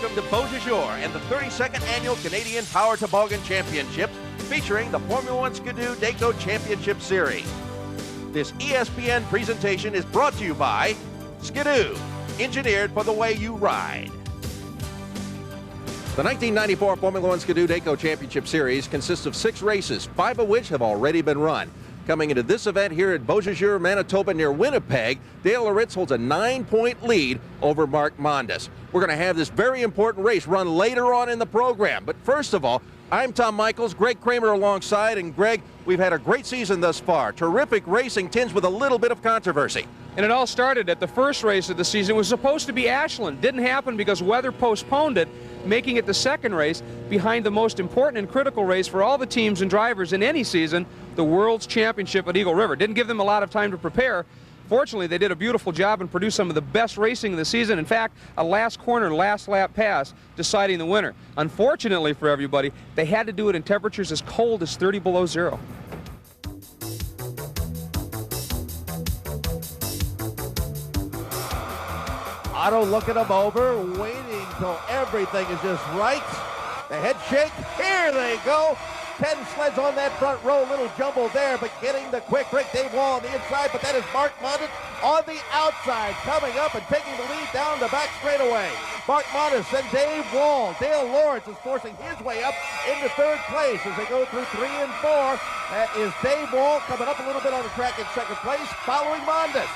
welcome to Beausejour and the 32nd Annual Canadian Power Toboggan Championships, featuring the Formula One Skidoo Dayco Championship Series. This ESPN presentation is brought to you by Skidoo, engineered for the way you ride. The 1994 Formula One Skidoo Dayco Championship Series consists of 6 races, 5 of which have already been run. Coming into this event here at Beausejour, Manitoba near Winnipeg, Dale Loritz holds a 9-point lead over Mark Mondes. We're going to have this very important race run later on in the program. But first of all, I'm Tom Michaels, Greg Kramer alongside, and Greg, we've had a great season thus far. Terrific racing, tinged with a little bit of controversy. And it all started at the first race of the season. It was supposed to be Ashlin. Didn't happen because weather postponed it, making it the second race behind the most important and critical race for all the teams and drivers in any season, the World's Championship at Eagle River. Didn't give them a lot of time to prepare. Fortunately, they did a beautiful job and produced some of the best racing of the season. In fact, a last corner, last lap pass deciding the winner. Unfortunately for everybody, they had to do it in temperatures as cold as 30 below zero. Otto looking them over, waiting till everything is just right. The head shake, here they go. 10 sleds on that front row, little jumble there, but getting the quick break. Dave Wall on the inside, but that is Mark Mondes on the outside, coming up and taking the lead down the back straightaway. Mark Mondes and Dave Wall. Dale Loritz is forcing his way up into third place as they go through 3 and 4. That is Dave Wall coming up a little bit on the track in second place, following Mondes.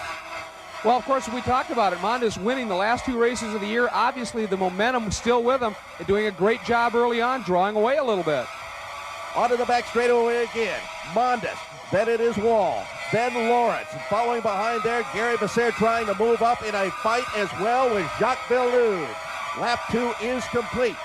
Well, of course, we talked about it. Mondes winning the last 2 races of the year. Obviously, the momentum was still with him. And doing a great job early on, drawing away a little bit. Onto the back straightaway again. Mondes. Then it is Wall. Then Loritz. And following behind there, Gary Besser trying to move up in a fight as well with Jacques Villeneuve. Lap 2 is complete.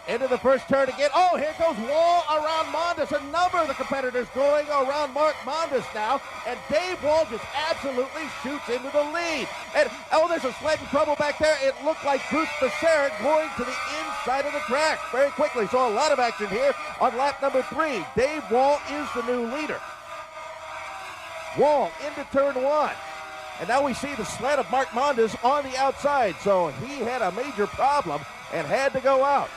Into the first turn again. Oh, here goes Wall around Mondes. A number of the competitors going around Mark Mondes now. And Dave Wall just absolutely shoots into the lead. And, oh, there's a sled in trouble back there. It looked like Bruce Becerra going to the inside of the track very quickly. So a lot of action here on lap number 3. Dave Wall is the new leader. Wall into turn 1. And now we see the sled of Mark Mondes on the outside. So he had a major problem and had to go out.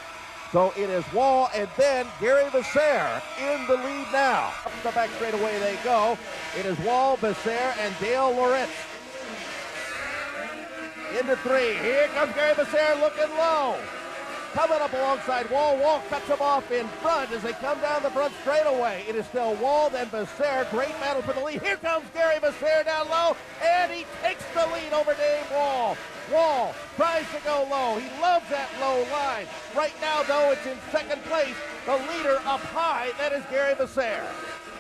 So it is Wall and then Gary Besser in the lead now. Up the back straightaway they go. It is Wall, Besser, and Dale Loritz. Into 3. Here comes Gary Besser looking low. Coming up alongside Wall. Wall cuts him off in front as they come down the front straightaway. It is still Wall, then Besser. Great battle for the lead. Here comes Gary Besser down low, and he takes the lead over Dave Wall. Wall tries to go low. He loves that low line. Right now, though, it's in second place. The leader up high, that is Gary Besser.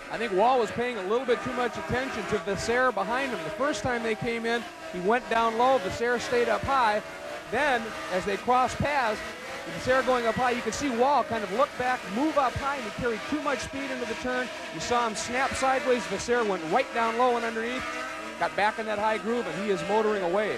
I think Wall was paying a little bit too much attention to Besser behind him. The first time they came in, he went down low. Besser stayed up high. Then, as they crossed paths, Besser going up high, you can see Wall kind of look back, move up high, and he carried too much speed into the turn. You saw him snap sideways. Besser went right down low and underneath, got back in that high groove, and he is motoring away.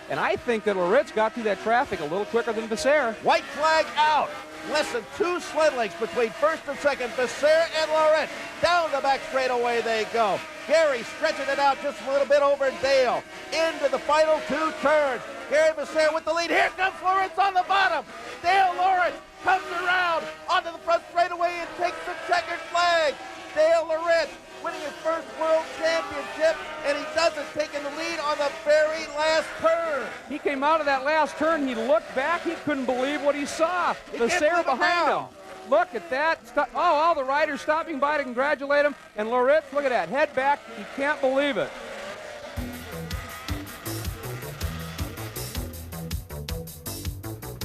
And I think that Loritz got through that traffic a little quicker than Besser. White flag out. Less than 2 sled lengths between first and second. Besser and Loritz. Down the back straightaway they go. Gary stretching it out just a little bit over Dale. Into the final 2 turns. Gary Besser with the lead. Here comes Loritz on the bottom. Dale Loritz comes around onto the front straightaway and takes the checkered flag. Dale Loritz winning his first World Championship, and he does it, taking the lead on the very last turn. He came out of that last turn, he looked back, he couldn't believe what he saw. Besser behind him. Look at that. Oh, all the riders stopping by to congratulate him. And Loritz, look at that, head back, he can't believe it.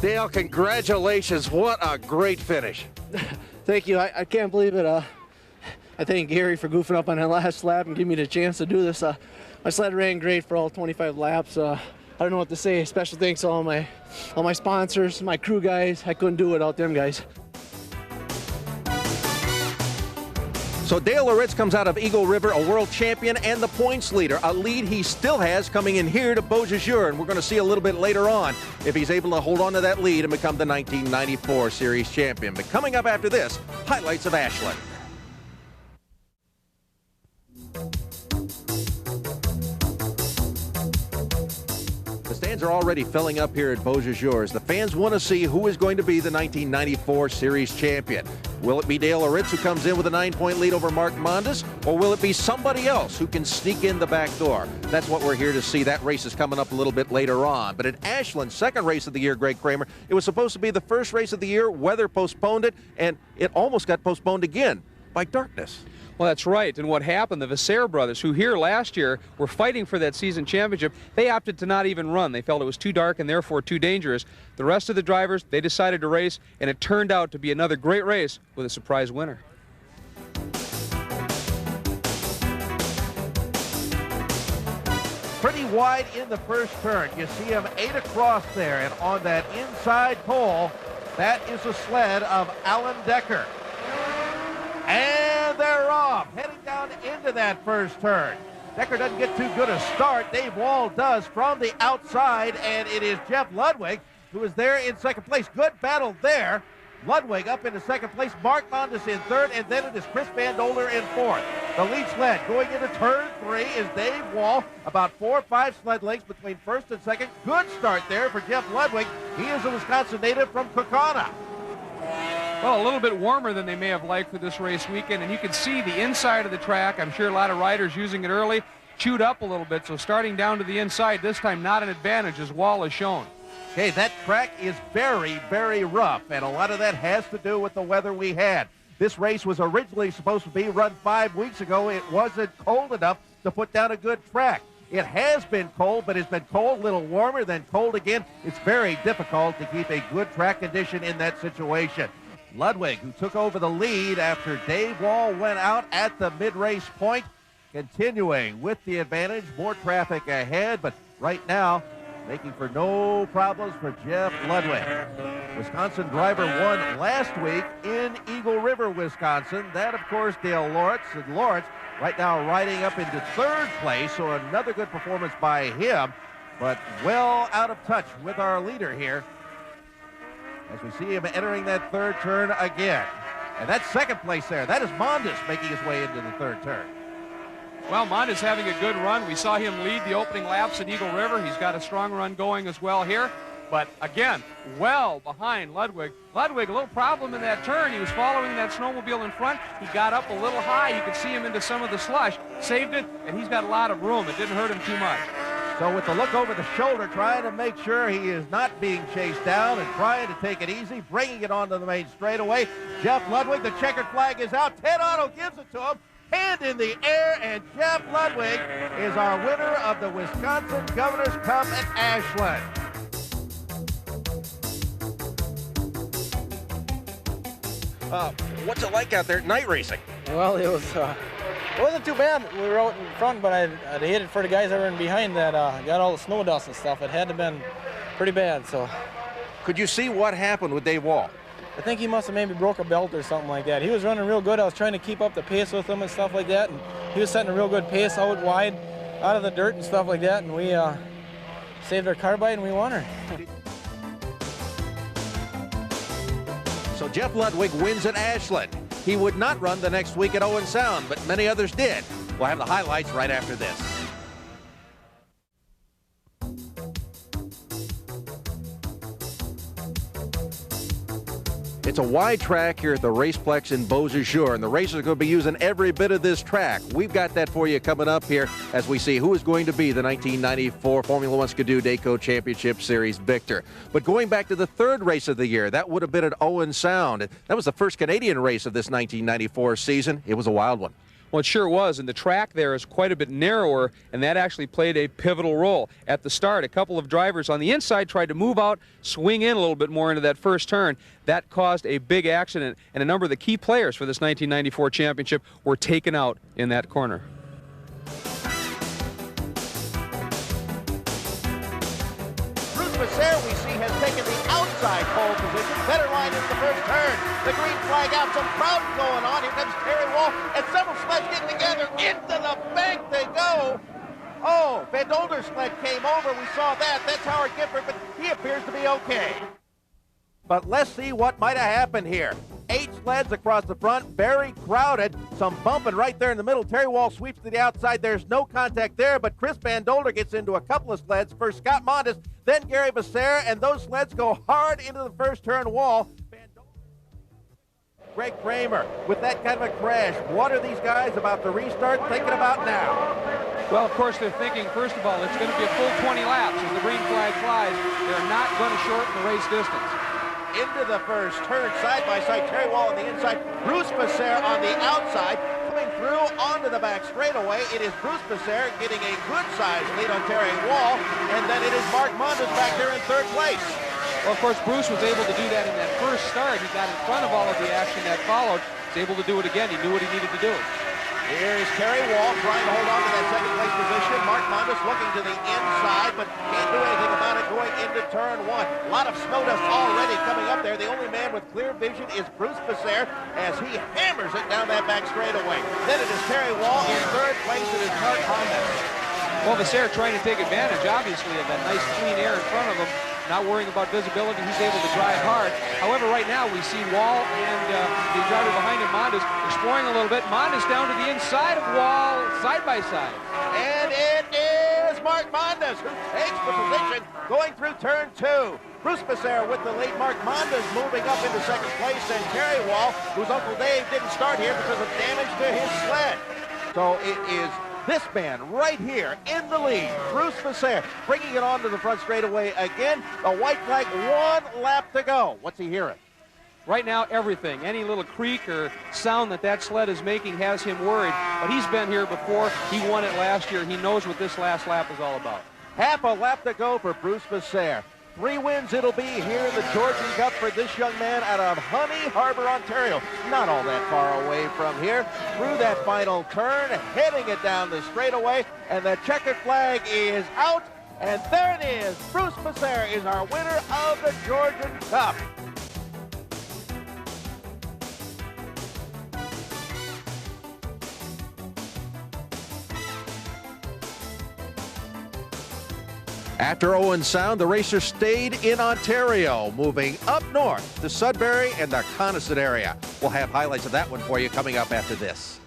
Dale, congratulations. What a great finish. Thank you. I can't believe it. I thank Gary for goofing up on that last lap and giving me the chance to do this. My sled ran great for all 25 laps. I don't know what to say. Special thanks to all my sponsors, my crew guys. I couldn't do it without them guys. So Dale Loritz comes out of Eagle River, a world champion and the points leader, a lead he still has coming in here to Beausejour, and we're going to see a little bit later on if he's able to hold on to that lead and become the 1994 series champion. But coming up after this, highlights of Ashlin. The Stands are already filling up here at Beausejour. The fans want to see who is going to be the 1994 Series champion. Will it be Dale Loritz who comes in with a 9-point lead over Mark Mondes, or will it be somebody else who can sneak in the back door? That's what we're here to see. That race is coming up a little bit later on. But at Ashlin's second race of the year, Greg Kramer, it was supposed to be the first race of the year. Weather postponed it, and it almost got postponed again by darkness. Well, that's right. And what happened, the Valcourt brothers, who here last year were fighting for that season championship, they opted to not even run. They felt it was too dark and therefore too dangerous. The rest of the drivers, they decided to race, and it turned out to be another great race with a surprise winner. Pretty wide in the first turn. You see him 8 across there, and on that inside pole, that is a sled of Alan Decker. And they're off, heading down into that first turn. Decker doesn't get too good a start. Dave Wall does from the outside, and it is Jeff Ludwig who is there in second place. Good battle there. Ludwig up into second place, Mark Mondes in third, and then it is Chris Van Dolder in fourth. The lead sled going into turn 3 is Dave Wall, about 4 or 5 sled lengths between first and second. Good start there for Jeff Ludwig. He is a Wisconsin native from Kokana. Well, a little bit warmer than they may have liked for this race weekend, and you can see the inside of the track. I'm sure a lot of riders using it early, chewed up a little bit, so starting down to the inside, this time not an advantage, as Wall has shown. Okay, that track is very, very rough, and a lot of that has to do with the weather we had. This race was originally supposed to be run 5 weeks ago. It wasn't cold enough to put down a good track. It has been cold, but it's been cold, a little warmer, then cold again. It's very difficult to keep a good track condition in that situation. Ludwig, who took over the lead after Dave Wall went out at the mid-race point, continuing with the advantage. More traffic ahead, but right now, making for no problems for Jeff Ludwig. Wisconsin driver won last week in Eagle River, Wisconsin. That, of course, Dale Loritz. And Loritz right now riding up into third place, so another good performance by him, but well out of touch with our leader here as we see him entering that third turn again. And that's second place there. That is Mondes making his way into the third turn. Well, Mondes having a good run. We saw him lead the opening laps at Eagle River. He's got a strong run going as well here. But again, well behind Ludwig. Ludwig, a little problem in that turn. He was following that snowmobile in front. He got up a little high. You could see him into some of the slush. Saved it, and he's got a lot of room. It didn't hurt him too much. So with the look over the shoulder, trying to make sure he is not being chased down and trying to take it easy, bringing it onto the main straightaway. Jeff Ludwig, the checkered flag is out. Ted Otto gives it to him. Hand in the air, and Jeff Ludwig is our winner of the Wisconsin Governor's Cup at Ashlin. What's it like out there at night racing? Well, it wasn't too bad. We were out in front, but I'd hate it for the guys that were in behind that got all the snow dust and stuff. It had to have been pretty bad. So, Could you see what happened with Dave Wall? I think he must have maybe broke a belt or something like that. He was running real good. I was trying to keep up the pace with him and stuff like that, and he was setting a real good pace out wide, out of the dirt and stuff like that, and we saved our carbide and we won her. So Jeff Ludwig wins at Ashlin. He would not run the next week at Owen Sound, but many others did. We'll have the highlights right after this. It's a wide track here at the Raceplex in Beausejour, and the racers are going to be using every bit of this track. We've got that for you coming up here as we see who is going to be the 1994 Formula One Skidoo Dayco Championship Series victor. But going back to the third race of the year, that would have been at Owen Sound. That was the first Canadian race of this 1994 season. It was a wild one. Well, it sure was, and the track there is quite a bit narrower, and that actually played a pivotal role. At the start, a couple of drivers on the inside tried to move out, swing in a little bit more into that first turn. That caused a big accident, and a number of the key players for this 1994 championship were taken out in that corner. Beausejour, we see, has taken the outside pole position. Better line into the first turn. The green flag out, some crowd going on. Here comes Terry Wall, and several sleds getting together. Into the bank they go. Oh, Van Dolder's sled came over. We saw that. That's Howard Gifford, but he appears to be okay. But let's see what might have happened here. 8 sleds across the front, very crowded. Some bumping right there in the middle. Terry Wall sweeps to the outside. There's no contact there, but Chris Van Dolder gets into a couple of sleds. First Scott Mondes, then Gary Becerra, and those sleds go hard into the first turn wall. Greg Kramer with that kind of a crash. What are these guys about to restart thinking about now? Well, of course, they're thinking, first of all, it's going to be a full 20 laps as the green flag flies. They're not going to shorten the race distance. Into the first turn, side by side, Terry Wall on the inside, Bruce Becerra on the outside, coming through onto the back straightaway. It is Bruce Becerra getting a good-sized lead on Terry Wall, and then it is Mark Mondes back there in third place. Well, of course, Bruce was able to do that in that first start. He got in front of all of the action that followed. He was able to do it again. He knew what he needed to do. Here's Terry Wall trying to hold on to that second place position. Mark Mondes looking to the inside, but can't do anything about it going into turn 1. A lot of snow dust already coming up there. The only man with clear vision is Bruce Becerra as he hammers it down that back straightaway. Then it is Terry Wall in third place. It is Mark Mondes. Well, Becerra trying to take advantage, obviously, of that nice clean air in front of him. Not worrying about visibility, he's able to drive hard. However, right now we see Wall and the driver behind him, Mondes, exploring a little bit. Mondes down to the inside of Wall, side by side. And it is Mark Mondes who takes the position going through turn 2. Bruce Becerra with the lead. Mark Mondes moving up into second place, and Terry Wall, whose Uncle Dave didn't start here because of damage to his sled. So it is this man right here in the lead, Bruce Becerra, bringing it onto the front straightaway again. The white flag, 1 lap to go. What's he hearing? Right now, everything. Any little creak or sound that sled is making has him worried. But he's been here before. He won it last year. He knows what this last lap is all about. Half a lap to go for Bruce Becerra. 3 wins it'll be here in the Georgian Cup for this young man out of Honey Harbor, Ontario. Not all that far away from here. Through that final turn, heading it down the straightaway, and the checkered flag is out. And there it is. Bruce Becerra is our winner of the Georgian Cup. After Owen Sound, the racers stayed in Ontario, moving up north to Sudbury and the Coniston area. We'll have highlights of that one for you coming up after this.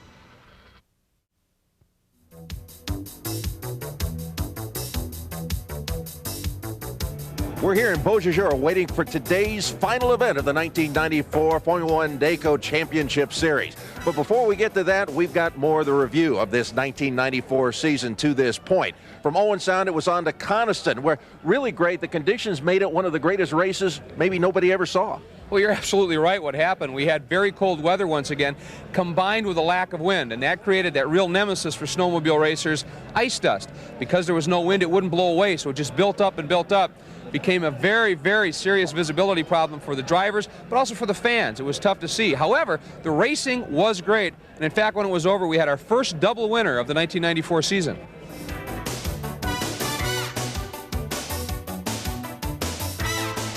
We're here in Beausejour waiting for today's final event of the 1994 Formula One Dayco Championship Series. But before we get to that, we've got more of the review of this 1994 season to this point. From Owen Sound, it was on to Coniston, where really great. The conditions made it one of the greatest races maybe nobody ever saw. Well, you're absolutely right. What happened, we had very cold weather once again, combined with a lack of wind, and that created that real nemesis for snowmobile racers, ice dust. Because there was no wind, it wouldn't blow away, so it just built up and built up. Became a very, very serious visibility problem for the drivers, but also for the fans. It was tough to see. However, the racing was great, and in fact, when it was over, we had our first double winner of the 1994 season.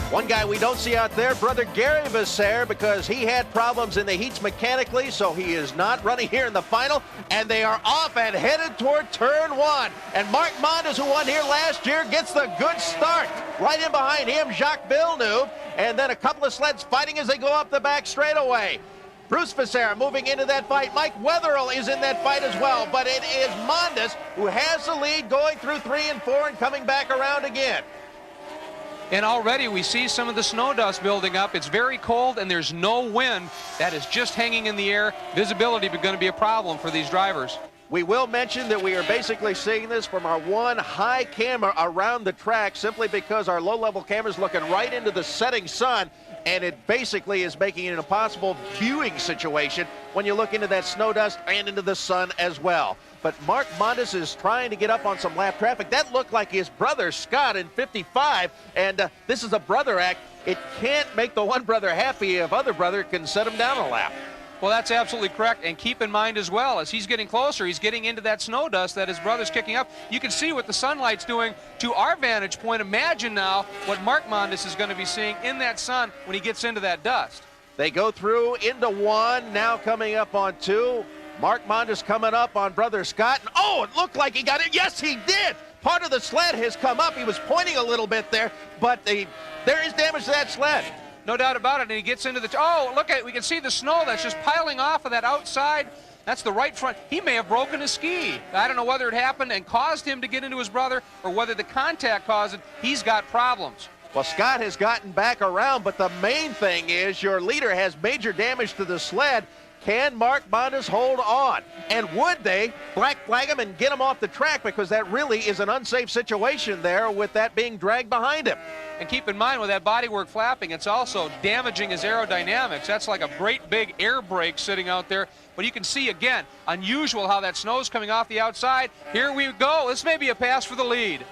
One guy we don't see out there, brother Gary Becerra, because he had problems in the heats mechanically, so he is not running here in the final, and they are off and headed toward turn 1. And Mark Mondes, who won here last year, gets the good start. Right in behind him, Jacques Villeneuve, and then a couple of sleds fighting as they go up the back straightaway. Bruce Becerra moving into that fight. Mike Wetherill is in that fight as well, but it is Mondes who has the lead going through 3 and 4 and coming back around again. And already we see some of the snow dust building up. It's very cold and there's no wind. That is just hanging in the air. Visibility is going to be a problem for these drivers. We will mention that we are basically seeing this from our one high camera around the track simply because our low-level camera is looking right into the setting sun, and it basically is making it an impossible viewing situation when you look into that snow dust and into the sun as well. But Mark Mondes is trying to get up on some lap traffic. That looked like his brother Scott in 55, and this is a brother act. It can't make the one brother happy if other brother can set him down a lap. Well, that's absolutely correct, and keep in mind as well, as he's getting closer, he's getting into that snow dust that his brother's kicking up. You can see what the sunlight's doing to our vantage point. Imagine now what Mark Mondes is going to be seeing in that sun when he gets into that dust. They go through into 1, now coming up on 2. Mark Mondes coming up on brother Scott, and oh, it looked like he got it. Yes, he did. Part of the sled has come up. He was pointing a little bit there, but there is damage to that sled. No doubt about it, and he gets into the, oh, look at it, we can see the snow that's just piling off of that outside. That's the right front. He may have broken his ski. I don't know whether it happened and caused him to get into his brother or whether the contact caused it. He's got problems. Well, Scott has gotten back around, but the main thing is your leader has major damage to the sled. Can Mark Mondes hold on? And would they black flag him and get him off the track, because that really is an unsafe situation there with that being dragged behind him. And keep in mind with that bodywork flapping, it's also damaging his aerodynamics. That's like a great big air brake sitting out there. But you can see, again, unusual how that snow's coming off the outside. Here we go. This may be a pass for the lead.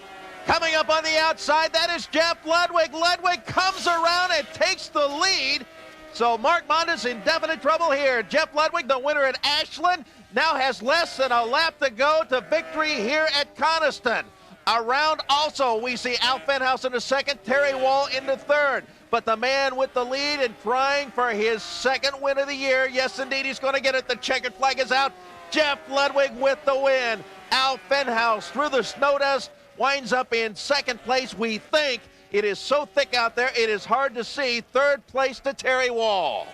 Coming up on the outside, that is Jeff Ludwig. Ludwig comes around and takes the lead. So Mark Mondes in definite trouble here. Jeff Ludwig, the winner at Ashlin, now has less than a lap to go to victory here at Coniston. Around also, we see Al Fenhouse in the second, Terry Wall in the third. But the man with the lead and trying for his second win of the year, yes indeed, he's going to get it. The checkered flag is out. Jeff Ludwig with the win. Al Fenhouse through the snow dust winds up in second place, we think. It is so thick out there, it is hard to see. Third place to Terry Wall.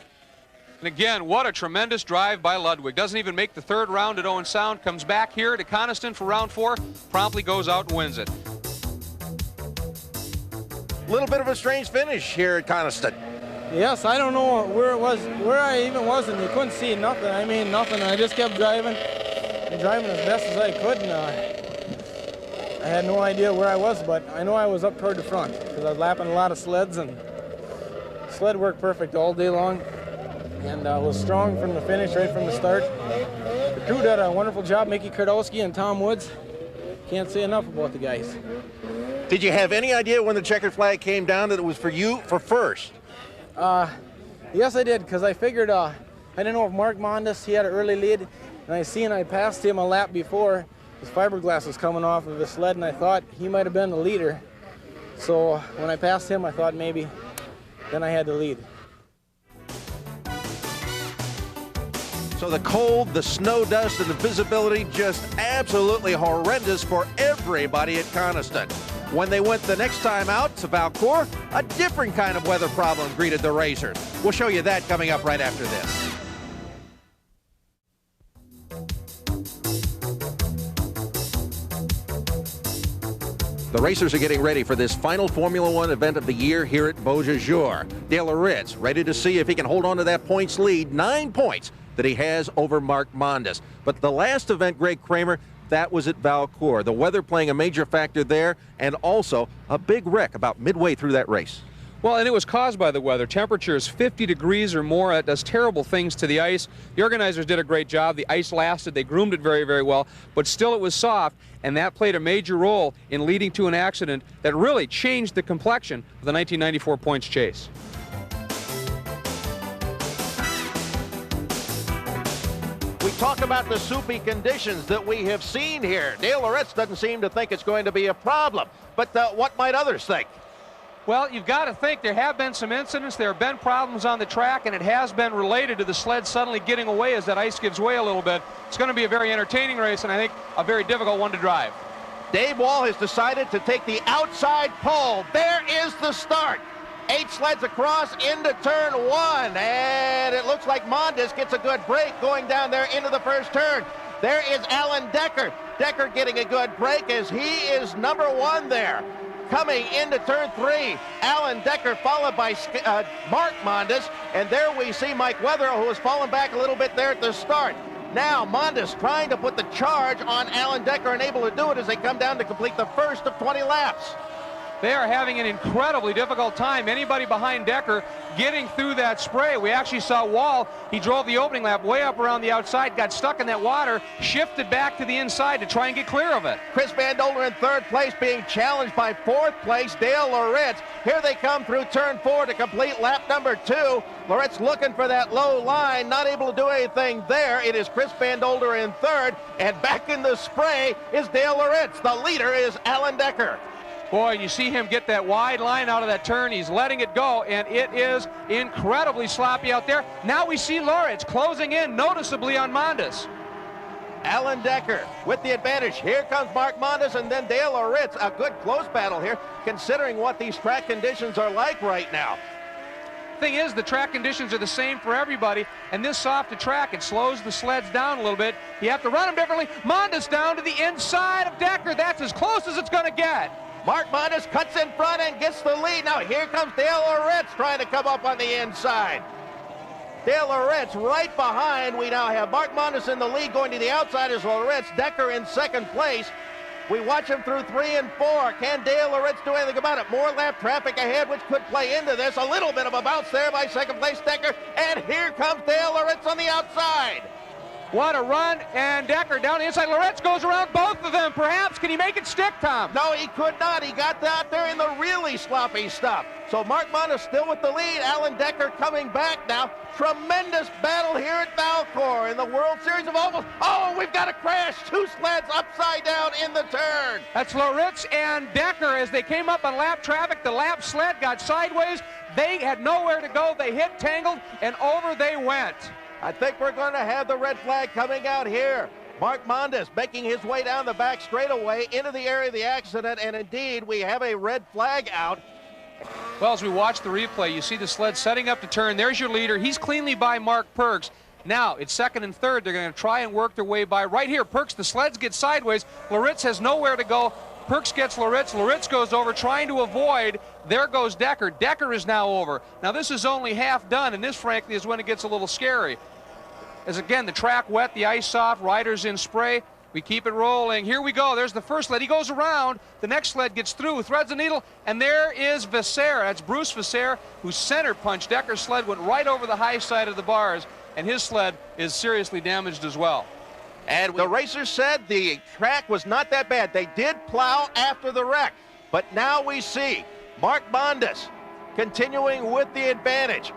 And again, what a tremendous drive by Ludwig. Doesn't even make the third round at Owen Sound. Comes back here to Coniston for round 4. Promptly goes out and wins it. A little bit of a strange finish here at Coniston. Yes, I don't know where it was, where I even was, and you couldn't see nothing. I mean, nothing. I just kept driving as best as I could, and I had no idea where I was, but I know I was up toward the front because I was lapping a lot of sleds, and sled worked perfect all day long, and was strong from the finish, right from the start. The crew did a wonderful job, Mickey Kardowski and Tom Woods. Can't say enough about the guys. Did you have any idea when the checkered flag came down that it was for you for first? Yes, I did, because I figured, I didn't know if Mark Mondes, he had an early lead, and I passed him a lap before. His fiberglass was coming off of the sled, and I thought he might have been the leader. So when I passed him, I thought maybe then I had the lead. So the cold, the snow dust, and the visibility just absolutely horrendous for everybody at Coniston. When they went the next time out to Valcourt, a different kind of weather problem greeted the racers. We'll show you that coming up right after this. The racers are getting ready for this final Formula One event of the year here at Beausejour. Dale Loritz ready to see if he can hold on to that points lead, 9 points that he has over Mark Mondes. But the last event, Greg Kramer, that was at Valcourt. The weather playing a major factor there, and also a big wreck about midway through that race. Well, and it was caused by the weather. Temperatures 50 degrees or more. It does terrible things to the ice. The organizers did a great job. The ice lasted. They groomed it very, very well. But still, it was soft, and that played a major role in leading to an accident that really changed the complexion of the 1994 points chase. We talk about the soupy conditions that we have seen here. Dale Loritz doesn't seem to think it's going to be a problem. But what might others think? Well, you've got to think there have been some incidents, there have been problems on the track, and it has been related to the sled suddenly getting away as that ice gives way a little bit. It's going to be a very entertaining race, and I think a very difficult one to drive. Dave Wall has decided to take the outside pole. There is the start. 8 sleds across into turn 1, and it looks like Mondes gets a good break going down there into the first turn. There is Alan Decker. Decker getting a good break as he is number 1 there. Coming into turn 3, Alan Decker followed by Mark Mondes, and there we see Mike Weatherill, who has fallen back a little bit there at the start. Now Mondes trying to put the charge on Alan Decker and able to do it as they come down to complete the first of 20 laps. They are having an incredibly difficult time. Anybody behind Decker getting through that spray. We actually saw Wall. He drove the opening lap way up around the outside, got stuck in that water, shifted back to the inside to try and get clear of it. Chris Van Dolder in 3rd place being challenged by 4th place Dale Loritz. Here they come through turn 4 to complete lap number 2. Loritz looking for that low line, not able to do anything there. It is Chris Van Dolder in 3rd, and back in the spray is Dale Loritz. The leader is Alan Decker. Boy, you see him get that wide line out of that turn. He's letting it go, and it is incredibly sloppy out there. Now we see Loritz closing in noticeably on Mondes. Alan Decker with the advantage. Here comes Mark Mondes and then Dale Loritz. A good close battle here, considering what these track conditions are like right now. thing is, the track conditions are the same for everybody, and this softer track, it slows the sleds down a little bit. You have to run them differently. Mondes down to the inside of Decker. That's as close as it's going to get. Mark Mondes cuts in front and gets the lead. Now here comes Dale Loritz trying to come up on the inside. Dale Loritz right behind. We now have Mark Mondes in the lead going to the outside as Loritz. Decker in second place. We watch him through 3 and 4. Can Dale Loritz do anything about it? More lap traffic ahead, which could play into this. A little bit of a bounce there by second place Decker. And here comes Dale Loritz on the outside. What a run, and Decker down the inside. Loritz goes around both of them. Perhaps, can he make it stick, Tom? No, he could not. He got out there in the really sloppy stuff. So Mark Mondes still with the lead. Alan Decker coming back now. Tremendous battle here at Valcourt in the World Series of Ovals. Oh, we've got a crash. 2 sleds upside down in the turn. That's Loritz and Decker as they came up on lap traffic. The lap sled got sideways. They had nowhere to go. They hit, tangled, and over they went. I think we're going to have the red flag coming out here. Mark Mondes making his way down the back straightaway into the area of the accident, and indeed we have a red flag out. Well, as we watch the replay, you see the sled setting up to turn. There's your leader. He's cleanly by Mark Perks. Now it's second and third. They're going to try and work their way by. Right here, Perks, the sleds get sideways. Loritz has nowhere to go. Perks gets Loritz. Loritz goes over, trying to avoid. There goes Decker. Decker is now over. Now this is only half done, and this, frankly, is when it gets a little scary. As again, the track wet, the ice soft, riders in spray. We keep it rolling. Here we go. There's the first sled. He goes around. The next sled gets through, threads the needle, and there is Vasseur. That's Bruce Vasseur, who center punched. Decker's sled went right over the high side of the bars, and his sled is seriously damaged as well. And the racers said the track was not that bad. They did plow after the wreck. But now we see Mark Mondes continuing with the advantage,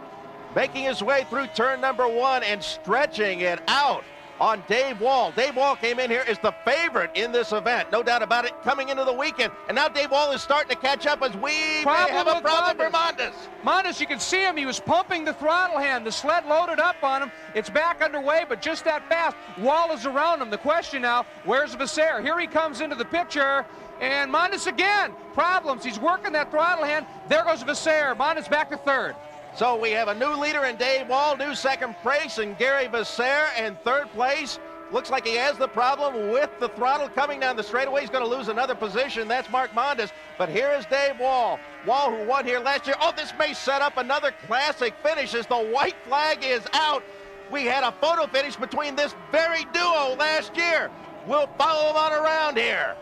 making his way through turn number 1 and stretching it out on Dave Wall. Dave Wall came in here as the favorite in this event, no doubt about it, coming into the weekend. And now Dave Wall is starting to catch up as we may have a problem for Mondes. Mondes, you can see him. He was pumping the throttle hand. The sled loaded up on him. It's back underway, but just that fast. Wall is around him. The question now, where's Vasseur? Here he comes into the picture. And Mondes again, problems. He's working that throttle hand. There goes Vasseur. Mondes back to third. So we have a new leader in Dave Wall, new second place, and Gary Vasseur in third place. Looks like he has the problem with the throttle coming down the straightaway. He's going to lose another position. That's Mark Mondes. But here is Dave Wall. Wall, who won here last year. Oh, this may set up another classic finish as the white flag is out. We had a photo finish between this very duo last year. We'll follow him on around here.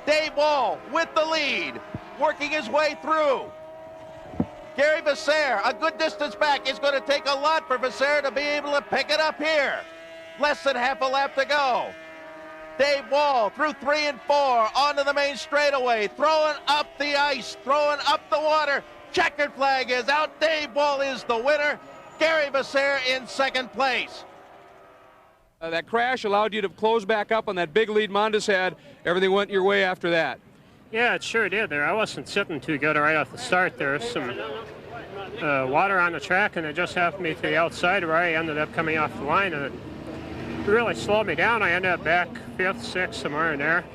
Dave Wall with the lead, working his way through. Gary Vasseur, a good distance back. It's going to take a lot for Vasseur to be able to pick it up here. Less than half a lap to go. Dave Wall through 3 and 4 onto the main straightaway, throwing up the ice, throwing up the water. Checkered flag is out. Dave Wall is the winner. Gary Vasseur in second place. That crash allowed you to close back up on that big lead Mondes had. Everything went your way after that. Yeah, it sure did there. I wasn't sitting too good right off the start. There was some water on the track, and it just happened me to the outside where I ended up coming off the line, and it really slowed me down. I ended up back 5th, 6th, somewhere in there.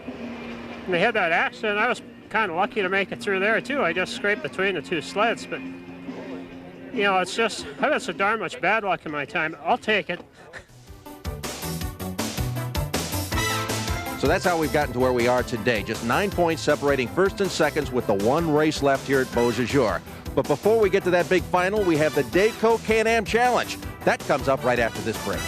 And they had that accident. I was kind of lucky to make it through there, too. I just scraped between the 2 sleds, but, you know, it's just, I've had so darn much bad luck in my time. I'll take it. So that's how we've gotten to where we are today. Just 9 points separating first and seconds with the 1 race left here at Beausejour. But before we get to that big final, we have the Dayco Can-Am Challenge. That comes up right after this break.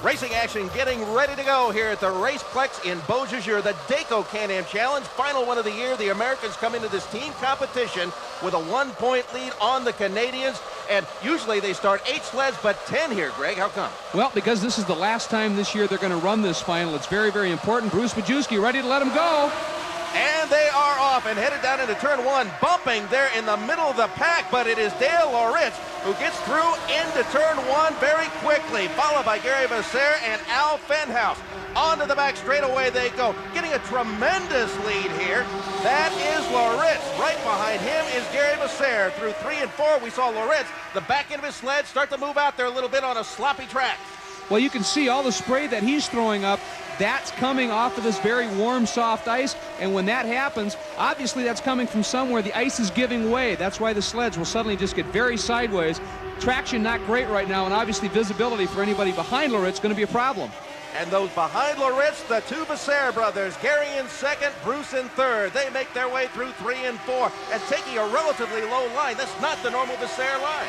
Racing action getting ready to go here at the Raceplex in Beausejour. The Dayco Can-Am Challenge, final one of the year. The Americans come into this team competition with a 1-point lead on the Canadians. And usually they start 8 sleds, but 10 here, Greg. How come? Well, because this is the last time this year they're going to run this final. It's very, very important. Bruce Beausejour ready to let them go. And they are off and headed down into turn 1, bumping there in the middle of the pack, but it is Dale Loritz who gets through into turn 1 very quickly, followed by Gary Vasseur and Al Fenhouse. Onto the back straightaway they go, getting a tremendous lead here. That is Loritz. Right behind him is Gary Vasseur. Through 3 and 4, we saw Loritz, the back end of his sled, start to move out there a little bit on a sloppy track. Well, you can see all the spray that he's throwing up. That's coming off of this very warm, soft ice, and when that happens, obviously that's coming from somewhere. The ice is giving way. That's why the sleds will suddenly just get very sideways. Traction not great right now, and obviously visibility for anybody behind Loritz is going to be a problem. And those behind Loritz, the two Becerre brothers, Gary in second, Bruce in third. They make their way through 3 and 4, and taking a relatively low line. That's not the normal Becerre line.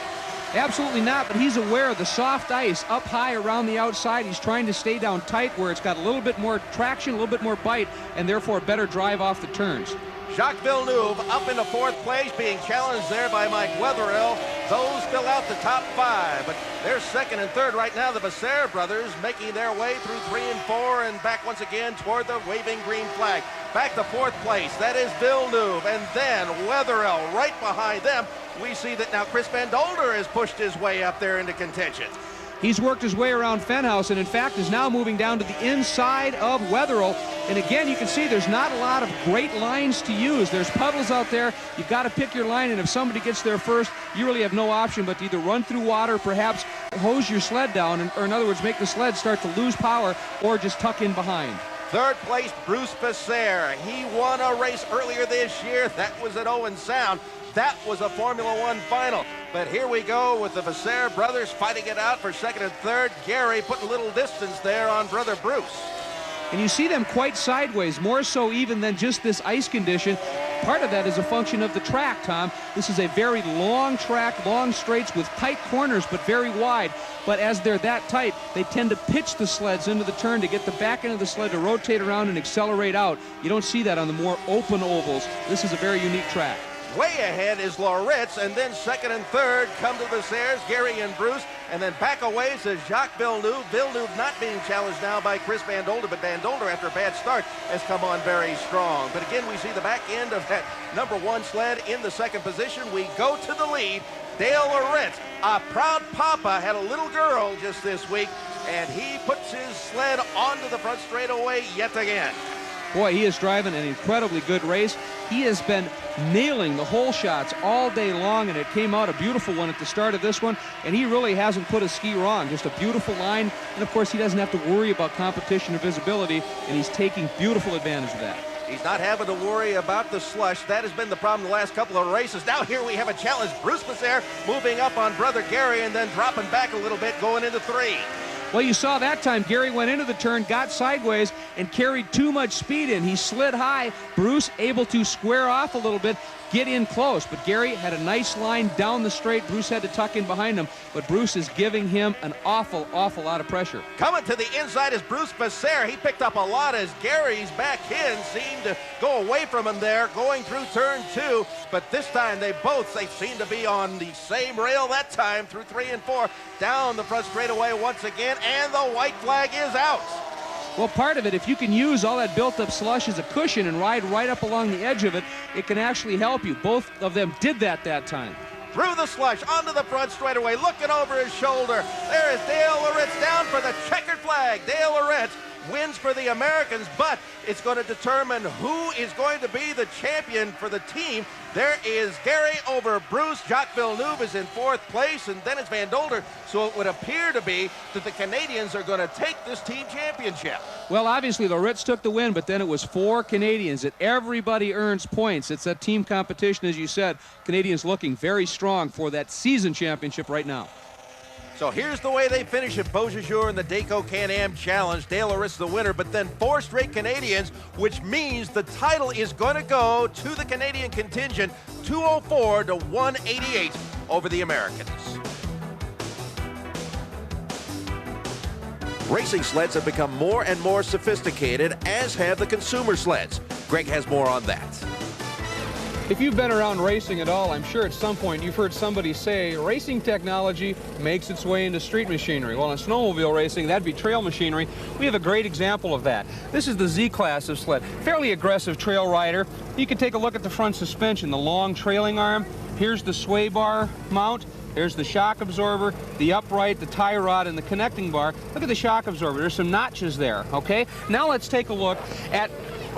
Absolutely not, but he's aware of the soft ice up high around the outside. He's trying to stay down tight where it's got a little bit more traction, a little bit more bite, and therefore a better drive off the turns. Jacques Villeneuve up into 4th place, being challenged there by Mike Wetherill. Those fill out the top 5, but they're 2nd and 3rd right now. The Becerre brothers making their way through 3 and 4 and back once again toward the waving green flag. Back to 4th place, that is Villeneuve, and then Wetherill right behind them. We see that now Chris Van Dolder has pushed his way up there into contention. He's worked his way around Fenhouse and in fact is now moving down to the inside of Wetherill. And again, you can see there's not a lot of great lines to use. There's puddles out there. You've got to pick your line, and if somebody gets there first, you really have no option but to either run through water, perhaps hose your sled down, or in other words, make the sled start to lose power, or just tuck in behind. 3rd place, Bruce Becerre. He won a race earlier this year. That was at Owen Sound. That was a Formula One final. But here we go with the Becerre brothers fighting it out for 2nd and 3rd. Gary putting a little distance there on brother Bruce. And you see them quite sideways, more so even than just this ice condition. Part of that is a function of the track, Tom. This is a very long track, long straights with tight corners, but very wide. But as they're that tight, they tend to pitch the sleds into the turn to get the back end of the sled to rotate around and accelerate out. You don't see that on the more open ovals. This is a very unique track. Way ahead is Loritz, and then 2nd and 3rd come to the Becerres, Gary and Bruce, and then back away is Jacques Villeneuve. Villeneuve not being challenged now by Chris Van Dolder, but Van Dolder, after a bad start, has come on very strong. But again, we see the back end of that number 1 sled in the 2nd position. We go to the lead. Dale Loritz, a proud papa, had a little girl just this week, and he puts his sled onto the front straightaway yet again. Boy, he is driving an incredibly good race. He has been nailing the hole shots all day long, and it came out a beautiful one at the start of this one, and he really hasn't put a ski wrong. Just a beautiful line, and of course he doesn't have to worry about competition or visibility, and he's taking beautiful advantage of that. He's not having to worry about the slush. That has been the problem the last couple of races. Now here we have a challenge. Bruce Becerre moving up on brother Gary and then dropping back a little bit going into 3. Well, you saw that time Gary went into the turn, got sideways, and carried too much speed in. He slid high. Bruce able to square off a little bit, get in close. But Gary had a nice line down the straight. Bruce had to tuck in behind him. But Bruce is giving him an awful lot of pressure. Coming to the inside is Bruce Becerre. He picked up a lot as Gary's back end seemed to go away from him there, going through turn 2. But this time they seem to be on the same rail that time through 3 and 4. Down the front straightaway once again, and the white flag is out. Well, part of it, if you can use all that built-up slush as a cushion and ride right up along the edge of it, it can actually help you. Both of them did that time. Through the slush, onto the front straightaway, looking over his shoulder. There is Dale Loritz down for the checkered flag. Dale Loritz wins for the Americans, but it's going to determine who is going to be the champion for the team. There is Gary over Bruce. Jacques Villeneuve is in 4th place, and then it's Van Dolder. So it would appear to be that the Canadians are going to take this team championship. Well, obviously, Loritz took the win, but then it was 4 Canadians. That everybody earns points. It's a team competition, as you said. Canadians looking very strong for that season championship right now. So here's the way they finish at Beausejour in the Dayco Can-Am Challenge. Dale Loritz the winner, but then 4 straight Canadians, which means the title is going to go to the Canadian contingent, 204 to 188 over the Americans. Racing sleds have become more and more sophisticated, as have the consumer sleds. Greg has more on that. If you've been around racing at all, I'm sure at some point you've heard somebody say racing technology makes its way into street machinery. Well, in snowmobile racing, that'd be trail machinery. We have a great example of that. This is the Z class of sled. Fairly aggressive trail rider. You can take a look at the front suspension, the long trailing arm. Here's the sway bar mount. There's the shock absorber, the upright, the tie rod, and the connecting bar. Look at the shock absorber. There's some notches there, okay? Now let's take a look at,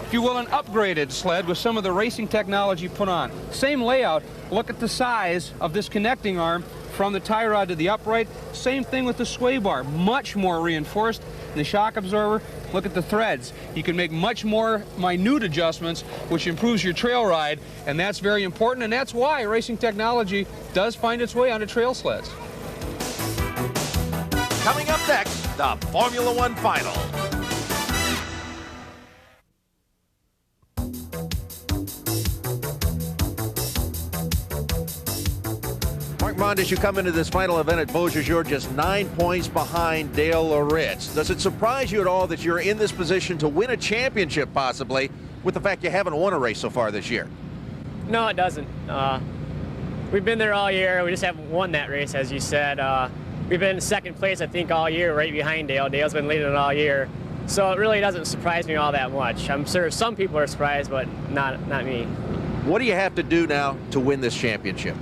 if you will, an upgraded sled with some of the racing technology put on. Same layout. Look at the size of this connecting arm from the tie rod to the upright. Same thing with the sway bar, much more reinforced. And the shock absorber, look at the threads. You can make much more minute adjustments, which improves your trail ride, and that's very important, and that's why racing technology does find its way onto trail sleds. Coming up next, the Formula One Final. Mark Mondes, you come into this final event at Beausejour just 9 points behind Dale Loritz. Does it surprise you at all that you're in this position to win a championship, possibly, with the fact you haven't won a race so far this year? No, it doesn't. We've been there all year. We just haven't won that race, as you said. We've been in second place, I think, all year, right behind Dale. Dale's been leading it all year. So it really doesn't surprise me all that much. I'm sure some people are surprised, but not me. What do you have to do now to win this championship?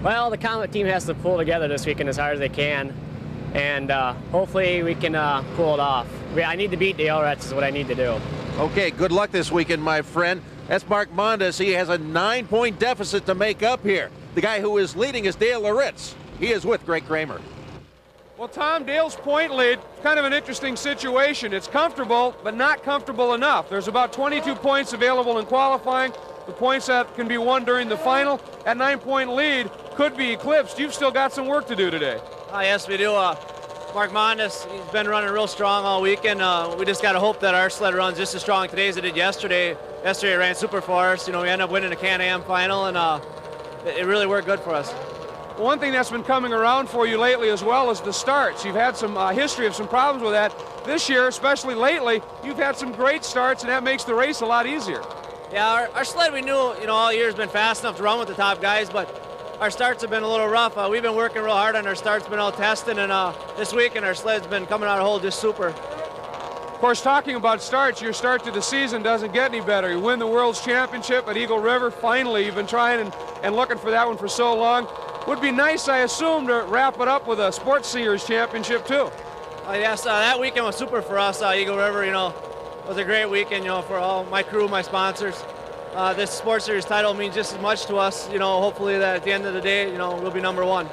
Well, the Comet team has to pull together this weekend as hard as they can, and hopefully we can pull it off. I need to beat Dale Loritz is what I need to do. Okay, good luck this weekend, my friend. That's Mark Mondes. He has a 9-point deficit to make up here. The guy who is leading is Dale Loritz. He is with Greg Kramer. Well, Tom, Dale's point lead, kind of an interesting situation. It's comfortable, but not comfortable enough. There's about 22 points available in qualifying. The points that can be won during the final. That 9-point lead could be eclipsed. You've still got some work to do today. Yes, we do. Mark Mondes, he's been running real strong all weekend. We just got to hope that our sled runs just as strong today as it did yesterday. Yesterday it ran super for us. You know, we ended up winning the Can-Am final, and it really worked good for us. One thing that's been coming around for you lately as well is the starts. You've had some history of some problems with that. This year, especially lately, you've had some great starts, and that makes the race a lot easier. Yeah, our sled, we knew, you know, all year has been fast enough to run with the top guys, but our starts have been a little rough. We've been working real hard on our starts, been out testing, and this weekend our sled's been coming out of hole just super. Of course, talking about starts, your start to the season doesn't get any better. You win the World's Championship at Eagle River. Finally, you've been trying and looking for that one for so long. Would be nice, I assume, to wrap it up with a Sports Series Championship, too. Yes, that weekend was super for us. Eagle River, you know, was a great weekend, you know, for all my crew, my sponsors. This Sports Series title means just as much to us, you know, hopefully that at the end of the day, you know, we'll be number one.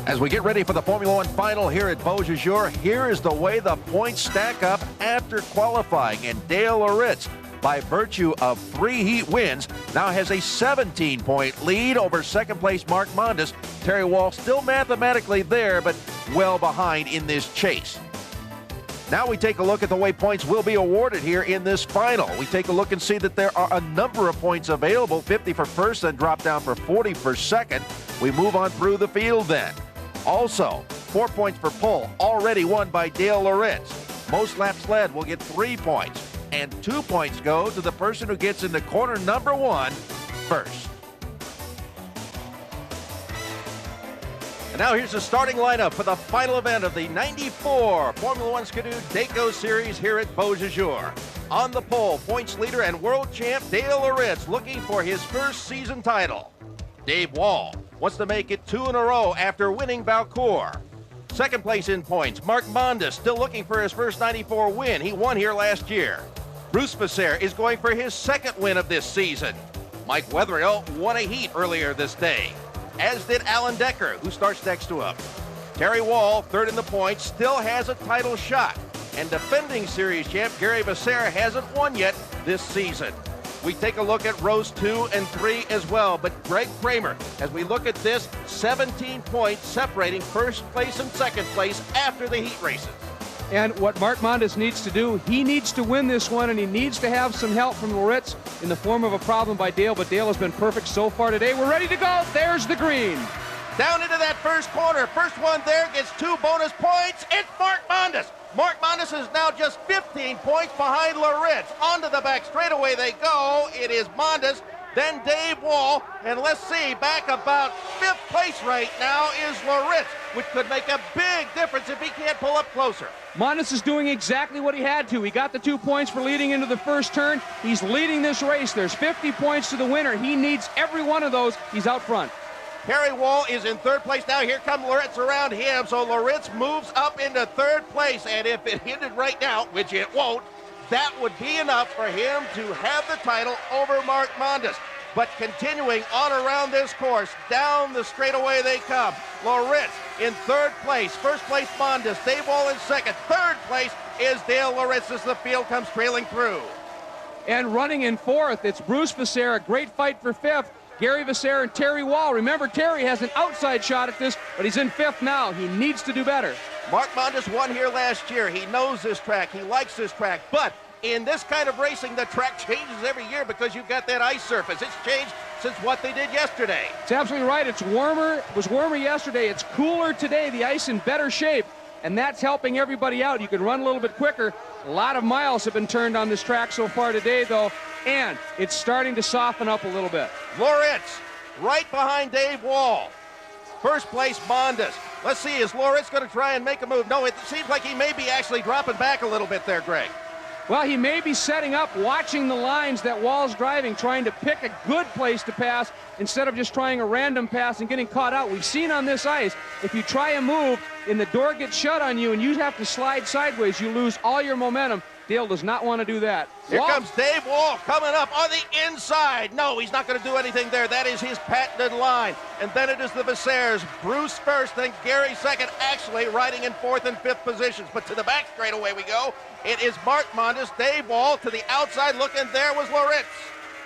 As we get ready for the Formula One final here at Beausejour, here is the way the points stack up after qualifying. And Dale Loritz, by virtue of 3 heat wins, now has a 17-point lead over second place Mark Mondes. Terry Wall still mathematically there, but well behind in this chase. Now we take a look at the way points will be awarded here in this final. We take a look and see that there are a number of points available, 50 for first, then drop down for 40 for second. We move on through the field then. Also, 4 points for pole, already won by Dale Loritz. Most lap sled will get 3 points, and 2 points go to the person who gets into corner number 1 first. And now here's the starting lineup for the final event of the 94 Formula One Skidoo Dayco Series here at Beausejour. On the pole, points leader and world champ Dale Loritz looking for his first season title. Dave Wall wants to make it 2 in a row after winning Valcourt. Second place in points, Mark Mondes, still looking for his first 94 win. He won here last year. Bruce Vasseur is going for his second win of this season. Mike Wetherill won a heat earlier this day, as did Alan Decker, who starts next to him. Terry Wall, third in the points, still has a title shot. And defending series champ Gary Vasseur hasn't won yet this season. We take a look at rows 2 and 3 as well. But Greg Kramer, as we look at this, 17 points separating first place and second place after the heat races. And what Mark Mondes needs to do, he needs to win this one, and he needs to have some help from Loritz in the form of a problem by Dale, but Dale has been perfect so far today. We're ready to go. There's the green. Down into that first corner. First one there gets 2 bonus points. It's Mark Mondes. Mark Mondes is now just 15 points behind Loritz. Onto the back straightaway they go. It is Mondes, then Dave Wall, and let's see, back about 5th place right now is Loritz, which could make a big difference if he can't pull up closer. Mondes is doing exactly what he had to. He got the 2 points for leading into the first turn. He's leading this race. There's 50 points to the winner. He needs every one of those. He's out front. Perry Wall is in third place now. Here come Loritz around him. So Loritz moves up into third place. And if it ended right now, which it won't, that would be enough for him to have the title over Mark Mondes. But continuing on around this course, down the straightaway they come. Loritz in third place. First place Mondes. Dave Wall in second. Third place is Dale Loritz as the field comes trailing through. And running in fourth, it's Bruce Visser. A great fight for fifth. Gary Visser and Terry Wall. Remember, Terry has an outside shot at this, but he's in fifth now. He needs to do better. Mark Mondes won here last year. He knows this track. He likes this track. But in this kind of racing, the track changes every year because you've got that ice surface. It's changed since what they did yesterday. It's absolutely right. It's warmer. It was warmer yesterday. It's cooler today. The ice in better shape, and that's helping everybody out. You can run a little bit quicker. A lot of miles have been turned on this track so far today, though, and it's starting to soften up a little bit. Loritz right behind Dave Wall. First place Mondes. Let's see, is Loritz going to try and make a move? No, it seems like he may be actually dropping back a little bit there, Greg. Well, he may be setting up, watching the lines that Wall's driving, trying to pick a good place to pass instead of just trying a random pass and getting caught out. We've seen on this ice, if you try a move and the door gets shut on you and you have to slide sideways, you lose all your momentum. Dale does not want to do that. Here comes Dave Wall coming up on the inside. No, he's not going to do anything there. That is his patented line. And then it is the Vissers. Bruce first, then Gary second, actually riding in fourth and fifth positions. But to the back straightaway we go. It is Mark Mondes, Dave Wall. To the outside looking there was Loritz.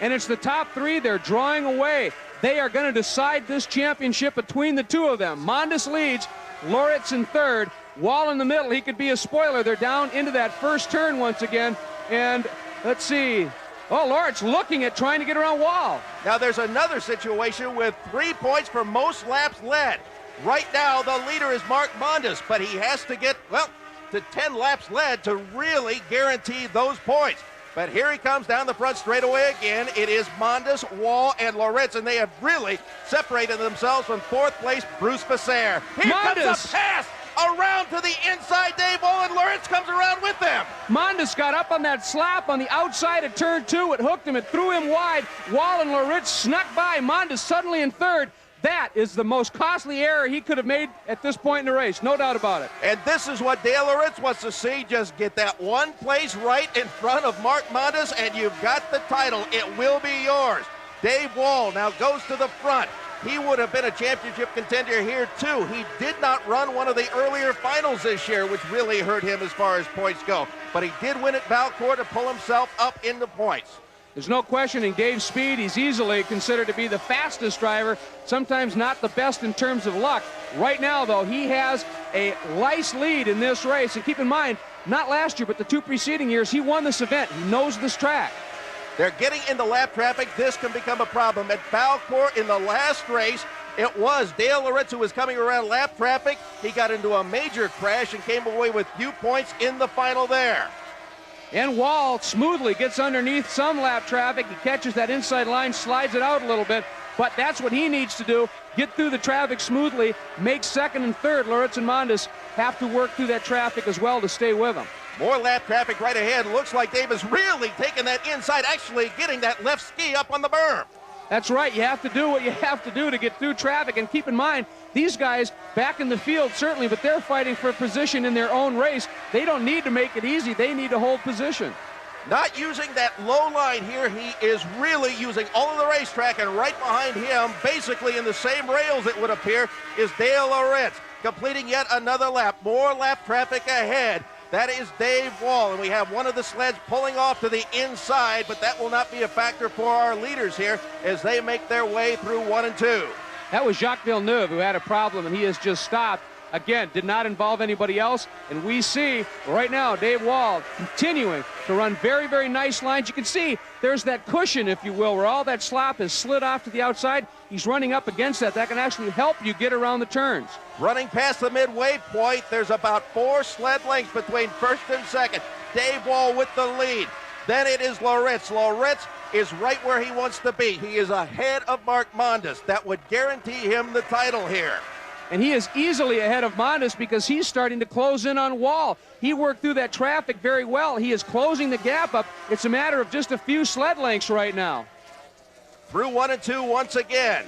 And it's the top three. They're drawing away. They are going to decide this championship between the two of them. Mondes leads, Loritz in third. Wall in the middle, he could be a spoiler. They're down into that first turn once again. And let's see. Oh, Loritz looking at trying to get around Wall. Now there's another situation with 3 points for most laps led. Right now the leader is Mark Mondes, but he has to get, well, to 10 laps led to really guarantee those points. But here he comes down the front straightaway again. It is Mondes, Wall, and Loritz, and they have really separated themselves from fourth place Bruce Visser. Here Mondes comes a pass around to the inside. Dave Wall and Loritz comes around with them. Mondes got up on that slap on the outside of turn two. It hooked him. It threw him wide. Wall and Loritz snuck by. Mondes suddenly in third. That is the most costly error he could have made at this point in the race, no doubt about it. And this is what Dale Loritz wants to see. Just get that one place right in front of Mark Mondes, and you've got the title. It will be yours. Dave Wall now goes to the front. He would have been a championship contender here, too. He did not run one of the earlier finals this year, which really hurt him as far as points go. But he did win at Valcourt to pull himself up into points. There's no questioning Dave's speed. He's easily considered to be the fastest driver, sometimes not the best in terms of luck. Right now, though, he has a nice lead in this race. And keep in mind, not last year, but the two preceding years, he won this event. He knows this track. They're getting into lap traffic. This can become a problem. At Valcourt in the last race, it was Dale Loritz who was coming around lap traffic. He got into a major crash and came away with few points in the final there. And Wall smoothly gets underneath some lap traffic. He catches that inside line, slides it out a little bit, but that's what he needs to do. Get through the traffic smoothly, make second and third. Loritz and Mondes have to work through that traffic as well to stay with him. More lap traffic right ahead. Looks like Dave is really taking that inside, actually getting that left ski up on the berm. That's right. You have to do what you have to do to get through traffic. And keep in mind, these guys back in the field, certainly, but they're fighting for a position in their own race. They don't need to make it easy. They need to hold position. Not using that low line here. He is really using all of the racetrack, and right behind him, basically in the same rails it would appear, is Dale Loritz, completing yet another lap. More lap traffic ahead. That is Dave Wall, and we have one of the sleds pulling off to the inside, but that will not be a factor for our leaders here as they make their way through 1 and 2. That was Jacques Villeneuve who had a problem, and he has just stopped. Again, did not involve anybody else, and we see right now Dave Wall continuing to run very, very nice lines. You can see there's that cushion, if you will, where all that slop has slid off to the outside. He's running up against that. That can actually help you get around the turns. Running past the midway point, there's about 4 sled lengths between first and second. Dave Wall with the lead. Then it is Loritz. Loritz is right where he wants to be. He is ahead of Mark Mondes. That would guarantee him the title here. And he is easily ahead of Mondes because he's starting to close in on Wall. He worked through that traffic very well. He is closing the gap up. It's a matter of just a few sled lengths right now. Through 1 and 2 once again.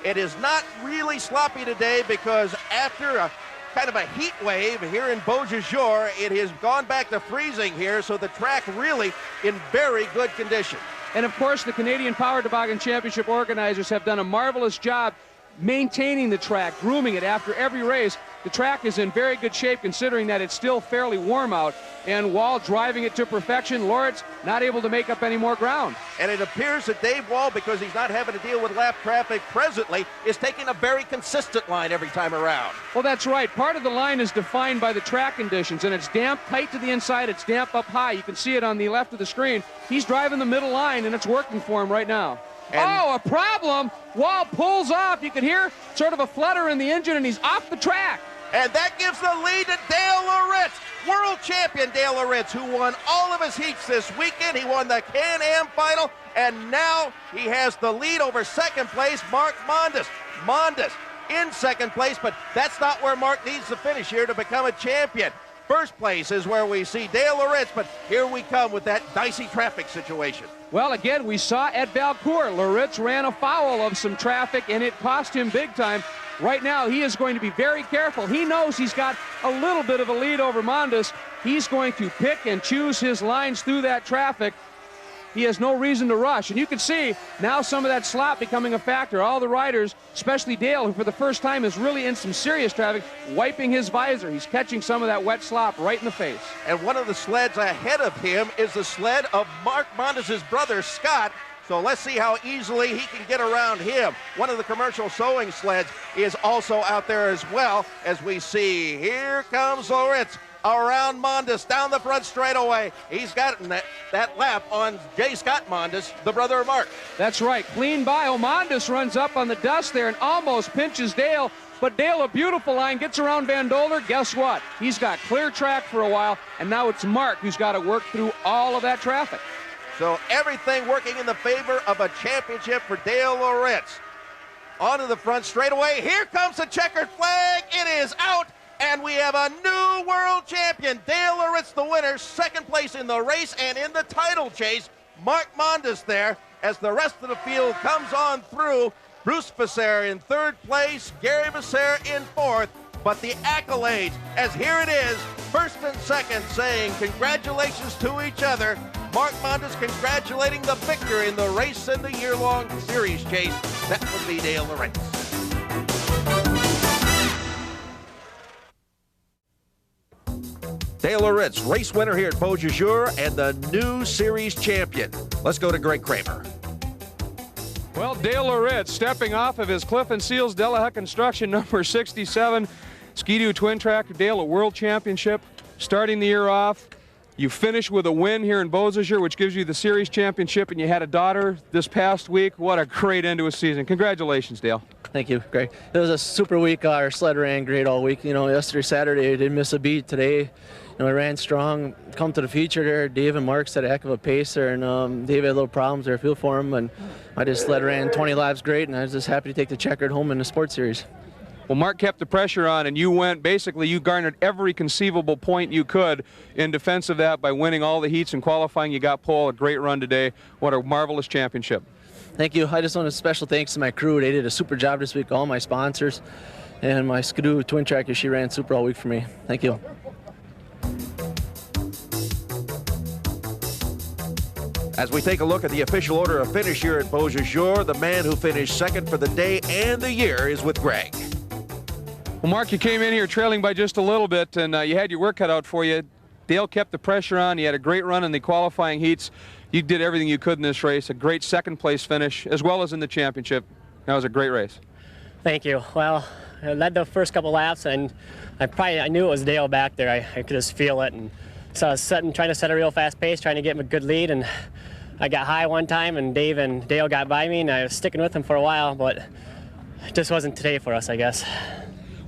It is not really sloppy today because after a kind of a heat wave here in Beausejour, it has gone back to freezing here, so the track really in very good condition. And of course, the Canadian Power Toboggan Championship organizers have done a marvelous job maintaining the track, grooming it after every race. The track is in very good shape considering that it's still fairly warm out. And Wall driving it to perfection. Loritz not able to make up any more ground. And it appears that Dave Wall, because he's not having to deal with lap traffic presently, is taking a very consistent line every time around. Well, that's right. Part of the line is defined by the track conditions, and it's damp tight to the inside, it's damp up high. You can see it on the left of the screen. He's driving the middle line, and it's working for him right now. Oh, a problem. Wall pulls off. You can hear sort of a flutter in the engine, and he's off the track. And that gives the lead to Dale Loritz, world champion Dale Loritz, who won all of his heats this weekend. He won the Can-Am final, and now he has the lead over second place, Mark Mondes. Mondes in second place, but that's not where Mark needs to finish here to become a champion. First place is where we see Dale Loritz, but here we come with that dicey traffic situation. Well, again, we saw at Valcourt, Loritz ran afoul of some traffic, and it cost him big time. Right now, he is going to be very careful. He knows he's got a little bit of a lead over Mondes. He's going to pick and choose his lines through that traffic. He has no reason to rush. And you can see now some of that slop becoming a factor. All the riders, especially Dale, who for the first time is really in some serious traffic, wiping his visor. He's catching some of that wet slop right in the face. And one of the sleds ahead of him is the sled of Mark Mondes' brother, Scott. So let's see how easily he can get around him. One of the commercial sewing sleds is also out there as well, as we see. Here comes Loritz around Mondes down the front straightaway. He's gotten that lap on J. Scott Mondes, the brother of Mark. That's right. Clean by. Mondes runs up on the dust there and almost pinches Dale. But Dale, a beautiful line, gets around Van Doler. Guess what? He's got clear track for a while, and now it's Mark who's got to work through all of that traffic. So everything working in the favor of a championship for Dale Loritz. Onto the front straightaway. Here comes the checkered flag. It is out, and we have a new world champion. Dale Loritz, the winner, second place in the race and in the title chase. Mark Mondes there as the rest of the field comes on through. Bruce Vasseur in third place, Gary Vasseur in fourth. But the accolades, as here it is, first and second, saying congratulations to each other. Mark Mondes congratulating the victor in the race and the year-long series chase. That would be Dale Loritz. Dale Loritz, race winner here at Beausejour and the new series champion. Let's go to Greg Kramer. Well, Dale Loritz stepping off of his Cliff & Seals Delahuck Construction number 67 Ski-Doo twin tractor. Dale, a world championship, starting the year off. You finish with a win here in Beausejour, which gives you the series championship, and you had a daughter this past week. What a great end to a season. Congratulations, Dale. Thank you, Greg. It was a super week. Our sled ran great all week. You know, yesterday, Saturday, I didn't miss a beat. Today, you know, I ran strong. Come to the feature there, Dave and Mark set a heck of a pacer, and Dave had little problems there. I feel for him, and I just sled ran 20 laps great, and I was just happy to take the checkered home in the sports series. Well, Mark kept the pressure on, and you went, basically, you garnered every conceivable point you could in defense of that by winning all the heats and qualifying. You got pole, a great run today. What a marvelous championship. Thank you. I just want a special thanks to my crew. They did a super job this week, all my sponsors, and my Ski-Doo twin tractor. She ran super all week for me. Thank you. As we take a look at the official order of finish here at Beausejour, the man who finished second for the day and the year is with Greg. Well, Mark, you came in here trailing by just a little bit, and you had your work cut out for you. Dale kept the pressure on. You had a great run in the qualifying heats. You did everything you could in this race. A great second-place finish, as well as in the championship. That was a great race. Thank you. Well, I led the first couple laps, and I knew it was Dale back there. I could just feel it, and so I was trying to set a real fast pace, trying to get him a good lead, and I got high one time, and Dave and Dale got by me, and I was sticking with him for a while, but it just wasn't today for us, I guess.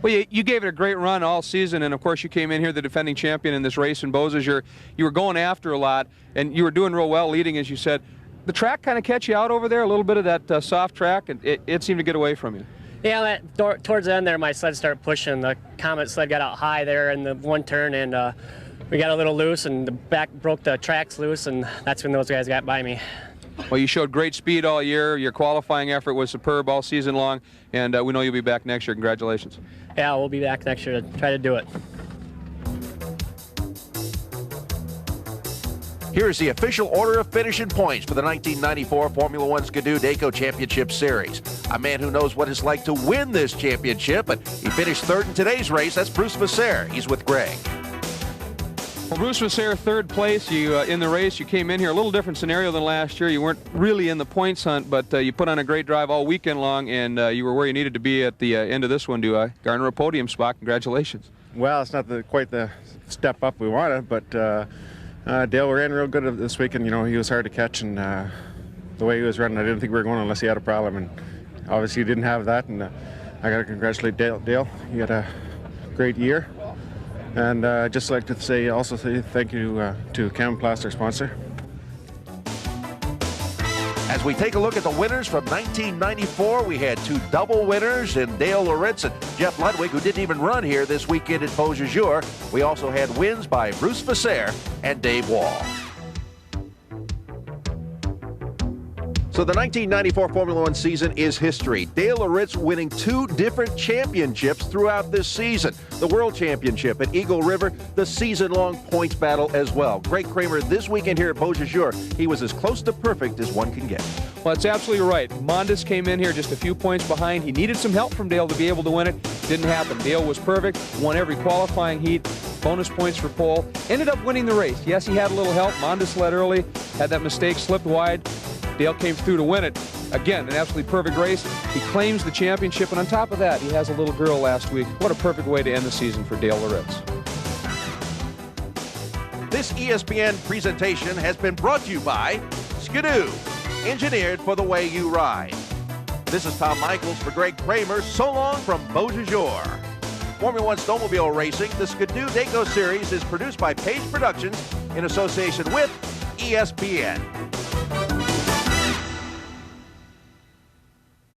Well, you gave it a great run all season, and of course you came in here the defending champion in this race in Beausejour. You were going after a lot, and you were doing real well leading, as you said. The track kind of catch you out over there, a little bit of that soft track, and it seemed to get away from you. Yeah, towards the end there, my sled started pushing. The Comet sled got out high there in the one turn, and we got a little loose, and the back broke the tracks loose, and that's when those guys got by me. Well, you showed great speed all year. Your qualifying effort was superb all season long, and we know you'll be back next year. Congratulations. Yeah, we'll be back next year to try to do it. Here's the official order of finishing points for the 1994 Formula One Skidoo Dayco Championship Series. A man who knows what it's like to win this championship, but he finished third in today's race. That's Bruce Vasseur. He's with Greg. Well, Bruce Vasseur, third place. You in the race. You came in here a little different scenario than last year. You weren't really in the points hunt, but you put on a great drive all weekend long, and you were where you needed to be at the end of this one to garner a podium spot. Congratulations. Well, it's not quite the step up we wanted, but Dale ran real good this weekend. You know, he was hard to catch, and the way he was running, I didn't think we were going unless he had a problem, and obviously he didn't have that, and I got to congratulate Dale. He had a great year, and I'd just like to say thank you to Cam Plast, our sponsor. As we take a look at the winners from 1994, we had two double winners in Dale Loritz and Jeff Ludwig, who didn't even run here this weekend at Beausejour. We also had wins by Bruce Vasseur and Dave Wall. So the 1994 Formula One season is history. Dale Loritz winning two different championships throughout this season. The World Championship at Eagle River, the season-long points battle as well. Greg Kramer this weekend here at Beausejour, he was as close to perfect as one can get. Well, that's absolutely right. Mondes came in here just a few points behind. He needed some help from Dale to be able to win it. Didn't happen. Dale was perfect, won every qualifying heat, bonus points for pole, ended up winning the race. Yes, he had a little help. Mondes led early, had that mistake, slipped wide. Dale came through to win it. Again, an absolutely perfect race. He claims the championship, and on top of that, he has a little girl last week. What a perfect way to end the season for Dale Loritz. This ESPN presentation has been brought to you by Skidoo, engineered for the way you ride. This is Tom Michaels for Greg Kramer. So long from Beausejour. Formula One snowmobile racing, the Skidoo Dayco Series is produced by Page Productions in association with ESPN.